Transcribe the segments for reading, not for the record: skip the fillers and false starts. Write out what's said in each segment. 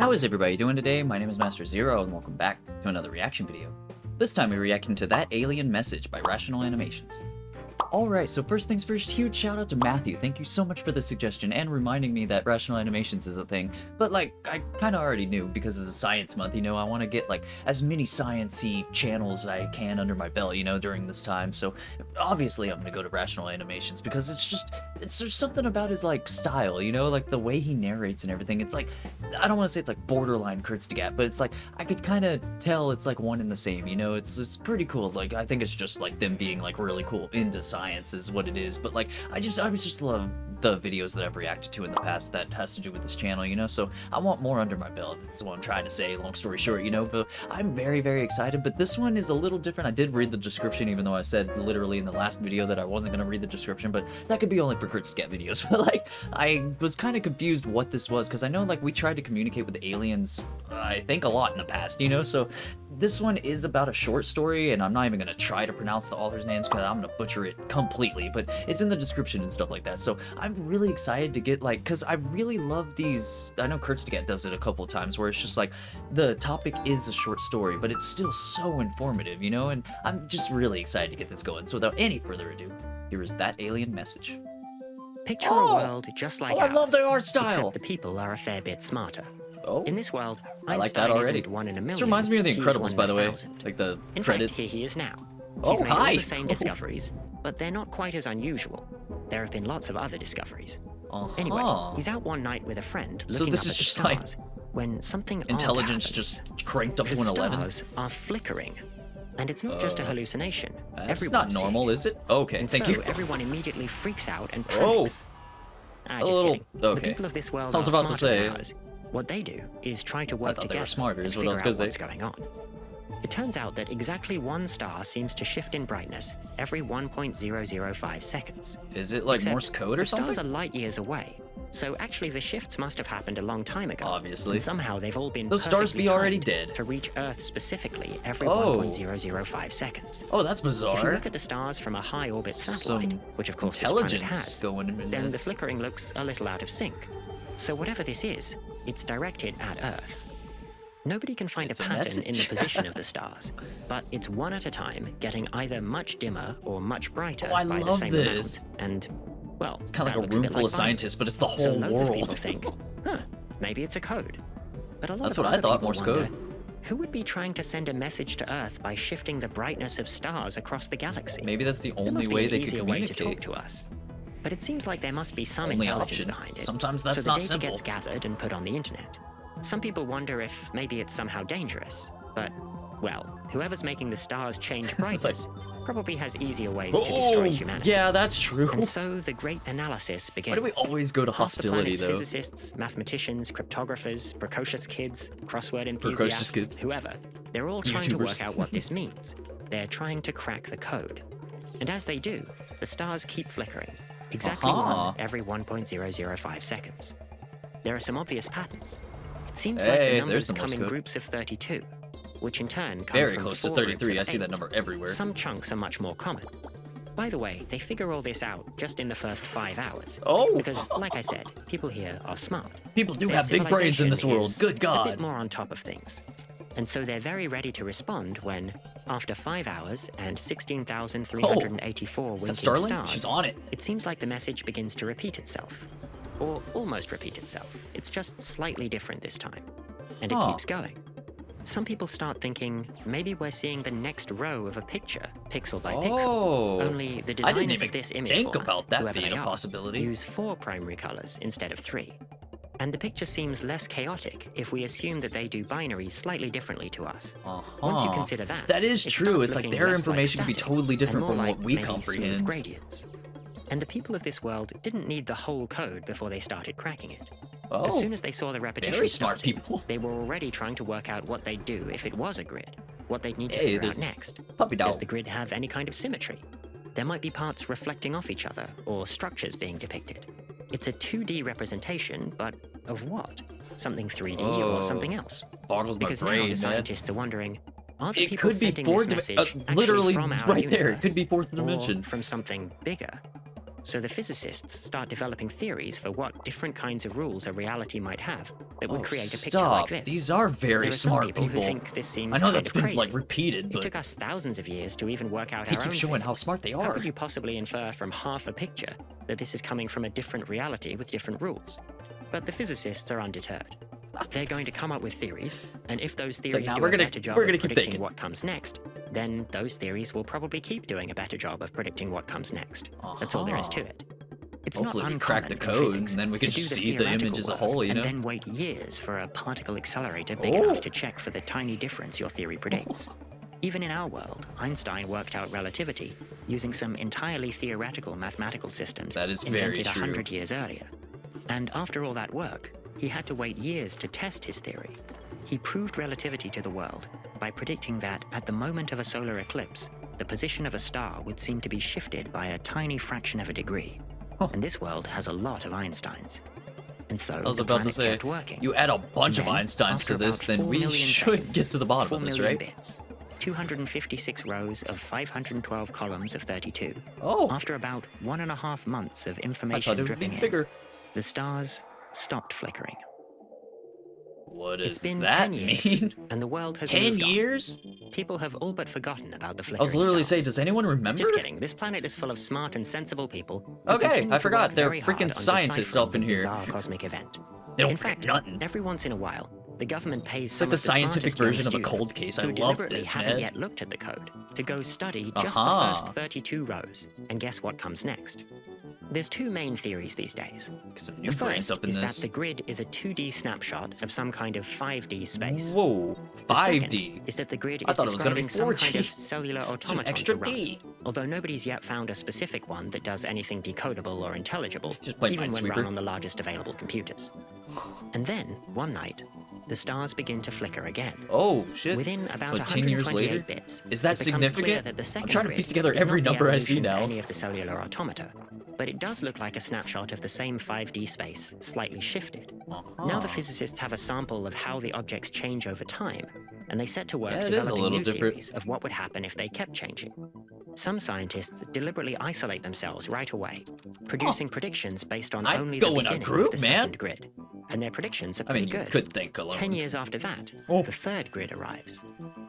How is everybody doing today? My name is Master Zero, and welcome back to another reaction video. This time we're reacting to That Alien Message by Rational Animations. Alright, so first things first, huge shout out to Matthew. Thank you so much for the suggestion and reminding me that Rational Animations is a thing. But like, I kind of already knew because it's a science month, you know, I want to get like as many science-y channels I can under my belt, you know, during this time. So obviously I'm going to go to Rational Animations because there's something about his like style, you know, like the way he narrates and everything. It's like, I don't want to say it's like borderline Kurtzgat, but it's like, I could kind of tell it's like one and the same, you know, it's pretty cool. Like, I think it's just like them being like really cool into science is what it is, but like I would just love the videos that I've reacted to in the past that has to do with this channel, you know, so I want more under my belt. That's what I'm trying to say, long story short, you know. But I'm very, very excited, but this one is a little different. I did read the description, even though I said literally in the last video that I wasn't going to read the description, but that could be only for Kurtzgat videos. But like, I was kind of confused what this was, because I know like we tried to communicate with the aliens, I think a lot in the past, you know, so this one is about a short story, and I'm not even going to try to pronounce the author's names because I'm going to butcher it completely, but it's in the description and stuff like that. So I'm really excited to get like, because I really love these, I know Kurtzgat does it a couple of times where it's just like the topic is a short story, but it's still so informative, you know, and I'm just really excited to get this going. So without any further ado, here is That Alien Message. Picture a world just like ours, I love the art style! except the people are a fair bit smarter. Oh, In this world, I like that Einstein already. isn't one in a million. This reminds me of The he's Incredibles, one in by the way, 1,000. like the In credits. fact, here he is now. Oh, He's made all hi. the same discoveries, but they're not quite as unusual. There have been lots of other discoveries. Anyway, he's out one night with a friend So looking this up is at the just like stars when something odd intelligence happens. just cranked up The to an 11. stars are flickering, and it's not just a hallucination. That's Everyone's not normal, seeing it. is it? Okay, And thank so you. everyone immediately freaks out and Oh. panics. Just little- kidding. okay. The people of this world I was are about to smarter than say. ours. What they do is try to work thought they were together smarter, and is what I was figure gonna out what's say. going on. It turns out that exactly one star seems to shift in brightness every 1.005 seconds. Is it like Except Morse code or the stars something? are light years away, so actually the shifts must have happened a long time ago. Obviously. And somehow they've all been Those stars perfectly be already timed dead. to reach Earth specifically every Oh. 1.005 seconds. Oh, that's If you bizarre. look at the stars from a high-orbit satellite, Some which of course this planet intelligence has, going in then the this. flickering looks a little out of sync. So whatever this is, it's directed at Earth. Nobody can find It's a a pattern in the message. position of the stars, but it's one at a time, getting either much dimmer or much brighter Oh, I by the love same this. amount. And, well, It's kind of that like a looks room bit full like of violence. scientists, but it's the So whole loads of world. people think, maybe it's a code. But a lot That's of what I other thought, people Morse wonder, code. who would be trying to send a message to Earth by shifting the brightness of stars across the galaxy? Maybe that's the There only must be way an they could easier way to communicate. talk to us. But it seems like there must be some Only intelligence option. behind it. Sometimes that's so the not data simple. gets gathered and put on the internet. Some people wonder if maybe it's somehow dangerous. But, well, whoever's making the stars change like- brightness probably has easier ways to destroy humanity. yeah, that's true. And so the great analysis begins. Why do we always go to Half the hostility, planet's though? physicists, mathematicians, cryptographers, precocious kids, crossword Precocious enthusiasts, kids. whoever, they're all trying to YouTubers. work out what this means. They're trying to crack the code. And as they do, the stars keep flickering, exactly Uh-huh. one every 1.005 seconds. There are some obvious patterns. It seems Hey, like the there's numbers the come Morse in code. groups of 32, which in turn come Very from close to 4 groups 33. I of see that 8. number everywhere. Some chunks are much more common. By the way, they figure all this out just in the first 5 hours. Oh! Because, like I said, people here are smart. People do Their have big brains in this civilization world. is Good A God. bit more on top of things. And so they're very ready to respond when, after 5 hours and 16,384 winking Is that Starling? stars, She's on it. it seems like the message begins to repeat itself. Or almost repeat itself. It's just slightly different this time. And it Huh. keeps going. Some people start thinking maybe we're seeing the next row of a picture, pixel by pixel. Oh. Only the I didn't designers even of this image think format, about that whoever being they a are, possibility. use 4 primary colors instead of 3. And the picture seems less chaotic if we assume that they do binaries slightly differently to us. Once you Uh-huh. consider that, That is it true. starts It's like looking their less information could be static totally and different more from what like we maybe smooth comprehend. gradients. And the people of this world didn't need the whole code before they started cracking it. Oh, As soon as they saw the repetition very smart starting, people. they were already trying to work out what they'd do if it was a grid, what they'd need to Hey, figure there's out next. puppy Does dog. the grid have any kind of symmetry? There might be parts reflecting off each other, or structures being depicted. It's a 2D representation, but of what? Something 3D Oh, or something else? Boggles my Because now brain, the man. scientists are wondering, are the It people could be sending fourth this dimension. message actually Literally from our right there. It universe, could be fourth or dimension. from something bigger? So the physicists start developing theories for what different kinds of rules a reality might have that would create a picture like this. These are very There are some smart people people. who think this seems I know kind that's of been crazy. like repeated, It but took us thousands of years to even work out they our keep own showing how physics. smart they How are. could you possibly infer from half a picture that this is coming from a different reality with different rules? But the physicists are undeterred. They're going to come up with theories, and if those theories nah, do we're a gonna- better job we're of gonna keep predicting thinking. what comes next, then those theories will probably keep doing a better job of predicting what comes next. That's all there is to it. It's Hopefully not we uncommon crack the in code, physics and then we can to do just the see the theoretical image as a work whole, you know? and then wait years for a particle accelerator big Oh. enough to check for the tiny difference your theory predicts. Even in our world, Einstein worked out relativity using some entirely theoretical mathematical systems That is very invented true. 100 years earlier. And after all that work, he had to wait years to test his theory. He proved relativity to the world by predicting that at the moment of a solar eclipse, the position of a star would seem to be shifted by a tiny fraction of a degree. Huh. And this world has a lot of Einsteins. And so I was the about to planet say, kept working. you add a bunch of And then, Einsteins after to this, about then 4 we million should seconds, get to the bottom 4 of this, million right? bits, 256 rows of 512 columns of 32. Oh, After about 1.5 months of I information thought it would be dripping in, bigger. the stars stopped flickering. What It's does been that 10 years, mean? and the world has 10 moved on. years? People have all but forgotten about the I flickering was literally stars. saying, does anyone remember? Just kidding. This planet is full of smart and sensible people. who Okay, continue I to forgot. work They're very hard freaking on scientists deciphering up in the here. bizarre cosmic event. They don't In forget fact, nothing. every once in a while, the government pays It's some like the of scientific smartest young version of a students cold case. I who love deliberately this, haven't man. yet looked at the code to go study just Aha. the first 32 rows and guess what comes next. There's two main theories these days. Some new The brains first up in is this. that the grid is a 2D snapshot of some kind of 5D space. Whoa, The second 5D. is that the grid I is thought it was gonna be describing some 4D. kind of cellular It's an automaton extra to run, D. although nobody's yet found a specific one that does anything decodable or intelligible, Just play even when Minesweeper. run on the largest available computers. And then, one night, the stars begin to flicker again. Oh, shit. Within about What, 10 years 128 later? bits, Is that it becomes clear significant? that the I'm second trying to grid piece together is every not the number I see evolution of now. any of the cellular automata, but it does look like a snapshot of the same 5D space, slightly shifted. Now the Uh-huh. physicists have a sample of how the objects change over time, and they set to work Yeah, it is a developing little new different. theories of what would happen if they kept changing. Some scientists deliberately isolate themselves right away, producing predictions based on I'd only go the in a beginning group, of the man. second grid. And their predictions are I pretty mean, you good. could think alone. 10 years after that, Oh. the third grid arrives.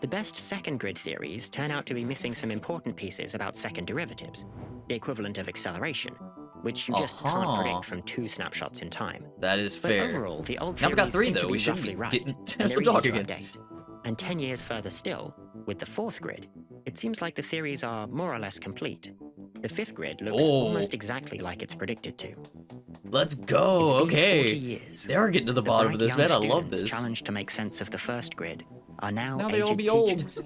The best second grid theories turn out to be missing some important pieces about second derivatives, the equivalent of acceleration, which you just can't Uh-huh. predict from 2 snapshots in time. That is But fair. overall, the old Now we got theories 3 seem though. to We be shouldn't roughly be right, getting and as they're the dog easy to again. update. And 10 years further still, with the fourth grid, it seems like the theories are more or less complete. The fifth grid looks Oh. almost exactly like it's predicted to. Let's go. It's been 40 Okay. years. They are getting to the bottom of bright this, man. young I love students this. challenged to make sense of the first grid are now Now they all aged be old. teachers.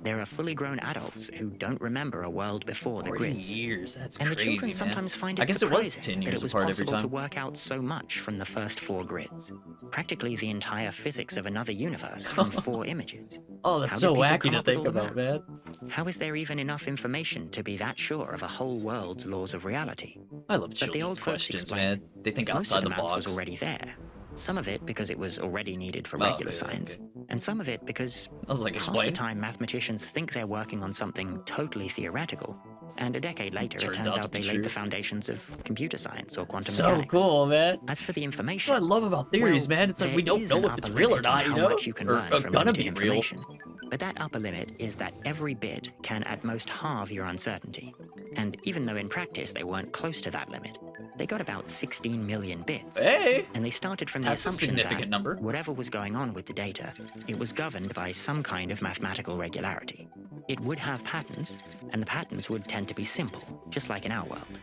There are fully grown adults who don't remember a world before the 40 grids. years. That's And the crazy, children man. sometimes find it I guess it was surprising 10 that years it was apart every possible to time. work out so much from the first 4 grids. Practically the entire physics of another universe from 4 images. Oh, How that's did so people wacky come to up with think all the about, maths? man. How is there even enough information to be that sure of a whole world's laws of reality? I love But the children's old folks questions, explain man. They think Most outside of the the maths box. was already there. Some of it because it was already needed for Oh, regular yeah, science, okay. and some of it because I was like, half the explain. time mathematicians think they're working on something totally theoretical, and a decade later it Turns turns out to out they be laid true. the foundations of computer science or quantum So mechanics. cool, man. As for the That's information, what I love about theories, well, man. It's like we there don't is know an if it's upper real or limit on not, you how know? much you can Or learn from gonna limited be real. information. But that upper limit is that every bit can at most halve your uncertainty. And even though in practice they weren't close to that limit, they got about 16 million bits. Hey! And they started from the That's a assumption significant that number. whatever was going on with the data, it was governed by some kind of mathematical regularity. It would have patterns, and the patterns would tend to be simple, just like in our world.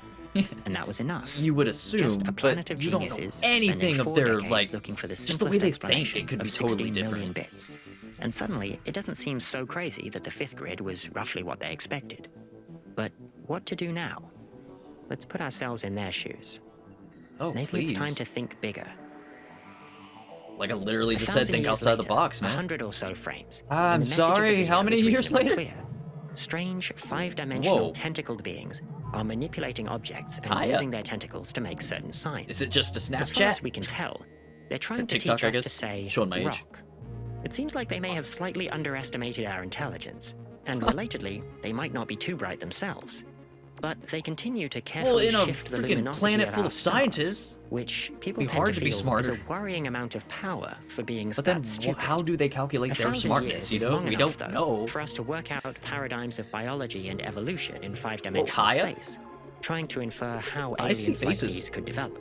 And that was enough. You would assume, Just a planet but of you don't know geniuses anything spending of 4 their, decades like, looking for the just the way simplest they think. explanation It could be of totally 16 million different. bits. And suddenly, it doesn't seem so crazy that the 5th grid was roughly what they expected. But what to do now? Let's put ourselves in their shoes. Oh, Maybe please. it's time to think bigger. Like I literally A just said, thousand think years outside the later, box, man. 100 or so frames. I'm and the message of the sorry, video how many is years reasonably later? Clear. Strange 5-dimensional Whoa. tentacled beings are manipulating objects and Hiya. using their tentacles to make certain signs. Is it just a As far Snapchat? as we can tell, they're trying Or to TikTok, teach I us guess. to say Showing my age. rock. It seems like they may have slightly underestimated our intelligence, and relatedly, they might not be too bright themselves. But they continue to Well, carefully in a shift the freaking luminosity planet of full our of stars, scientists, which people be tend hard to to be feel is smarter. a worrying amount of power for being but that then stupid. how do they calculate their 1,000 smartness? years You is know, long we enough, don't though, know. for us to work out paradigms of biology and evolution in Whoa, five-dimensional Kaya? space, trying to infer how I see aliens like faces. these could develop.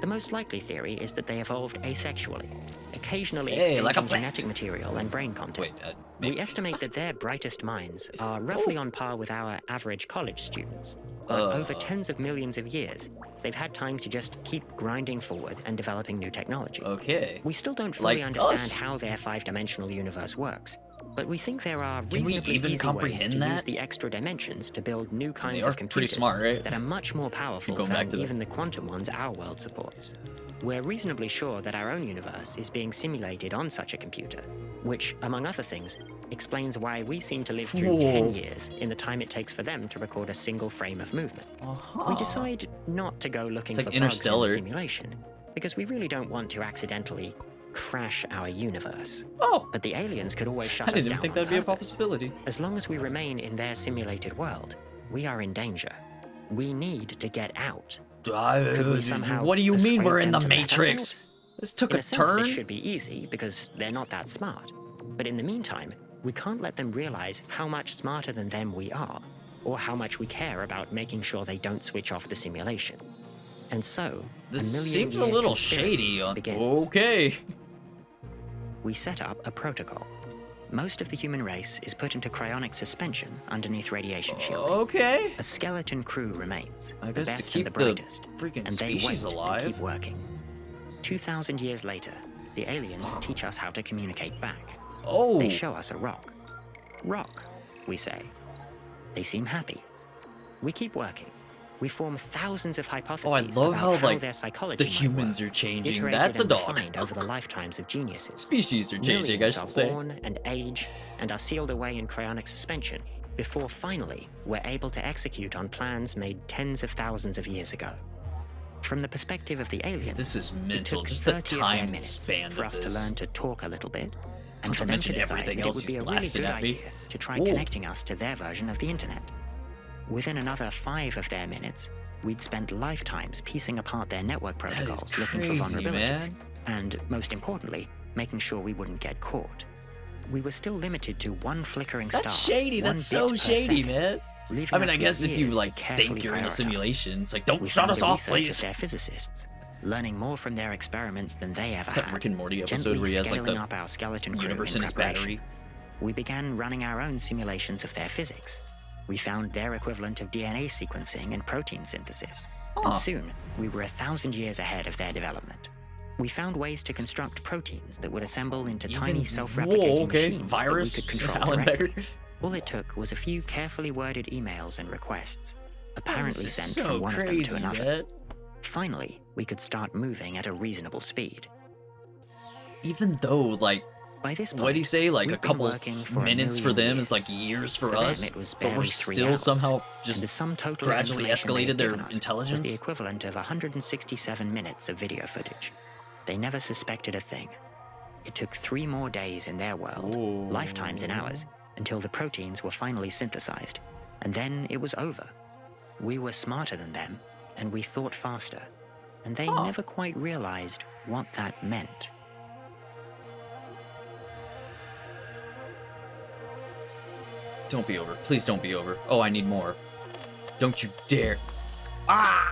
The most likely theory is that they evolved asexually, occasionally Hey, like a exchanging plant. genetic material and brain content. Wait, We estimate that their brightest minds are roughly on par with our average college students. But over tens of millions of years, they've had time to just keep grinding forward and developing new technology. okay. We still don't fully Like understand us. how their five-dimensional universe works, but we think there are Can we reasonably even easy ways comprehend to that? use the extra dimensions to build new kinds are of pretty computers smart, right? that are much more powerful going back than to that. even the quantum ones our world supports. We're reasonably sure that our own universe is being simulated on such a computer, which, among other things, explains why we seem to live through 10 years in the time it takes for them to record a single frame of movement. We decide not to go looking like for bugs in Interstellar. the simulation, because we really don't want to accidentally crash our universe. Oh, But the aliens could always shut I us didn't down even think on that'd be a purpose. possibility. As long as we remain in their simulated world, we are in danger. We need to get out. Could we somehow What do you mean persuade we're in them the to let us Matrix? This took In a a sense, turn. this should be easy because they're not that smart. But in the meantime, we can't let them realize how much smarter than them we are, or how much we care about making sure they don't switch off the simulation. And so, This a seems a million-year little conspiracy shady. begins. Okay. We set up a protocol. Most of the human race is put into cryonic suspension underneath radiation shielding. Okay. A skeleton crew remains, I the guess to best keep and the the brightest, freaking and they wait species and alive. keep working. 2,000 years later, the aliens teach us how to communicate back. Oh. They show us a rock. Rock, we say. They seem happy. We keep working. We form thousands of hypotheses love about how, like, their psychology the might humans work, are changing. iterated That's a and dog. refined over the lifetimes of geniuses. Species are changing, I Millions should are say. born and age and are sealed away in cryonic suspension before finally we're able to execute on plans made tens of thousands of years ago. From the perspective of the aliens, This is it mental. took Just the 30 of their time minutes span for of us to this. learn to talk a little bit, and Not for to them to mention decide everything that it else would be he's a really blasted good at me. idea to try Whoa. connecting us to their version of the internet. Within another 5 of their minutes, we'd spent lifetimes piecing apart their network That is protocols, looking for crazy, vulnerabilities, man. and most importantly, making sure we wouldn't get caught. We were still limited to one flickering That's star. shady. one That's bit so per shady, second, man. leaving I mean, us I with guess if you years to like carefully think you're in a prioritize. simulation, it's like, don't We shut found us the off, research of please. their physicists, learning more from their experiments than they ever It's that had. Rick and Morty episode gently where he has like scaling the up our skeleton crew universe in his preparation. battery. We began running our own simulations of their physics. We found their equivalent of DNA sequencing and protein synthesis. Huh. And soon, we were 1,000 years ahead of their development. We found ways to construct proteins that would assemble into tiny Even- self-replicating Whoa, okay. machines Virus, that we could control Alan directly. Becker. All it took was a few carefully worded emails and requests, apparently This is sent so from one of them crazy, to another. man. Finally, we could start moving at a reasonable speed. Even though, like, By this point, what do you say? Like a we've been couple working for a minutes for million them is like years. years for For them, us, it was but we're barely 3 still hours. somehow And the just sum total gradually of information escalated they'd their given us was intelligence. the equivalent of 167 minutes of video footage. They never suspected a thing. It took 3 more days in their world, lifetimes in ours, until the proteins were finally synthesized. And then it was over. We were smarter than them, and we thought faster. And they Huh. never quite realized what that meant. Don't be over. Please don't be over. Oh, I need more. Don't you dare. Ah!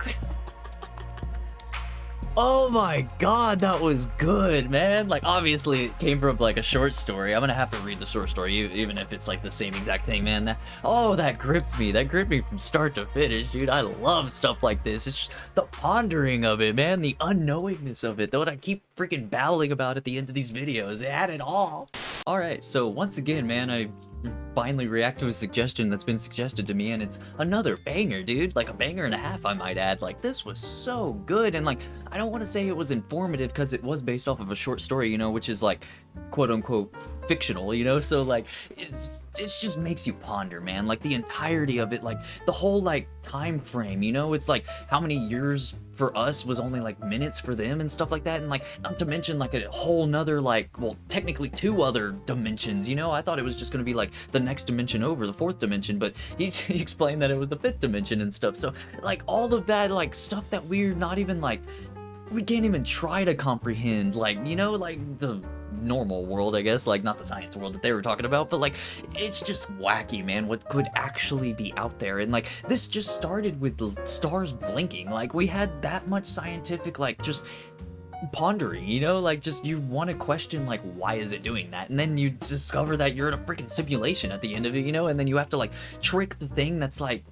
Oh my god, that was good, man. Like, obviously, it came from, like, a short story. I'm gonna have to read the short story, even if it's, like, the same exact thing, man. That gripped me. That gripped me from start to finish, dude. I love stuff like this. It's just the pondering of it, man. The unknowingness of it. What I keep freaking babbling about at the end of these videos. It had it all. Alright, so once again, man, I finally react to a suggestion that's been suggested to me, and it's another banger, dude. Like a banger and a half, I might add. Like, this was so good, and like, I don't want to say it was informative because it was based off of a short story, you know, which is like, quote unquote, fictional, you know, so like, it's it just makes you ponder, man. Like the entirety of it, like the whole like time frame, you know, it's like how many years for us was only like minutes for them and stuff like that. And like, not to mention like a whole nother, like, well, technically 2 other dimensions, you know. I thought it was just gonna be like the next dimension over, the 4th dimension, but he explained that it was the 5th dimension and stuff. So like all of that, like stuff that we're not even like, we can't even try to comprehend, like, you know, like the normal world, I guess, like not the science world that they were talking about, but like it's just wacky, man, what could actually be out there. And like this just started with the stars blinking. Like we had that much scientific like just pondering, you know, like just you want to question like why is it doing that, and then you discover that you're in a freaking simulation at the end of it, you know, and then you have to like trick the thing that's like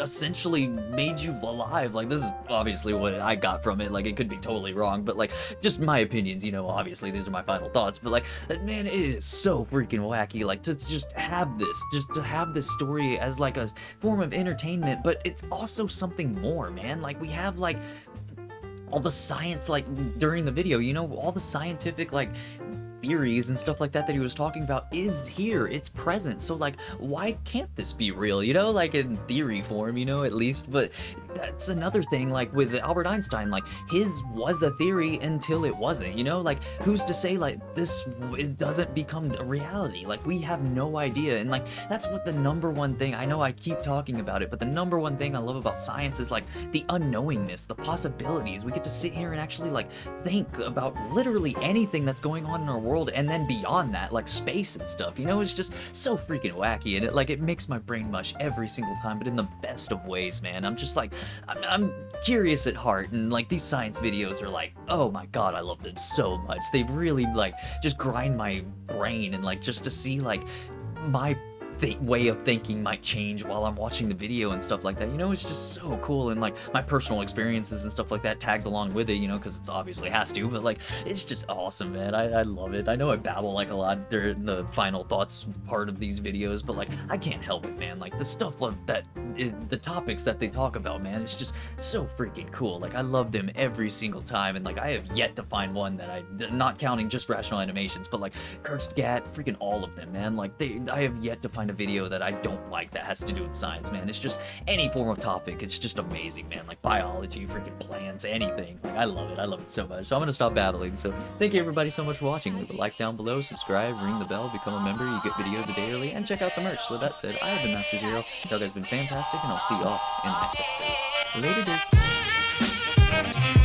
essentially made you alive. Like this is obviously what I got from it, like it could be totally wrong, but like just my opinions, you know, obviously these are my final thoughts, but like man, it is so freaking wacky, like to just have this story as like a form of entertainment, but it's also something more, man. Like we have like all the science, like during the video, you know, all the scientific like theories and stuff like that he was talking about is here, it's present. So like why can't this be real, you know, like in theory form, you know, at least. But that's another thing, like with Albert Einstein, like his was a theory until it wasn't, you know, like who's to say like this it doesn't become a reality. Like we have no idea. And like that's what the number one thing, I know I keep talking about it, but the number one thing I love about science is like the unknowingness, the possibilities. We get to sit here and actually like think about literally anything that's going on in our world, and then beyond that, like space and stuff, you know. It's just so freaking wacky, and it makes my brain mush every single time, but in the best of ways, man. I'm just like, I'm curious at heart, and like these science videos are like, oh my god, I love them so much. They really like just grind my brain, and like just to see like my way of thinking might change while I'm watching the video and stuff like that, you know. It's just so cool, and like my personal experiences and stuff like that tags along with it, you know, because it's obviously has to, but like it's just awesome, man. I love it. I know I babble like a lot during the final thoughts part of these videos, but like I can't help it, man. Like the stuff the topics that they talk about, man, it's just so freaking cool. Like I love them every single time, and like I have yet to find one that not counting just Rational Animations, but like Kurtzgat, freaking all of them, man. Like I have yet to find a video that I don't like that has to do with science, man. It's just any form of topic, it's just amazing, man. Like biology, freaking plants, anything. Like I love it so much. So I'm gonna stop babbling. So thank you everybody so much for watching. Leave a like down below, subscribe, ring the bell, become a member. You get videos a day early, and check out the merch. So with that said, I have been Master Zero. Y'all guys been fantastic, and I'll see y'all in the next episode. Later, dudes.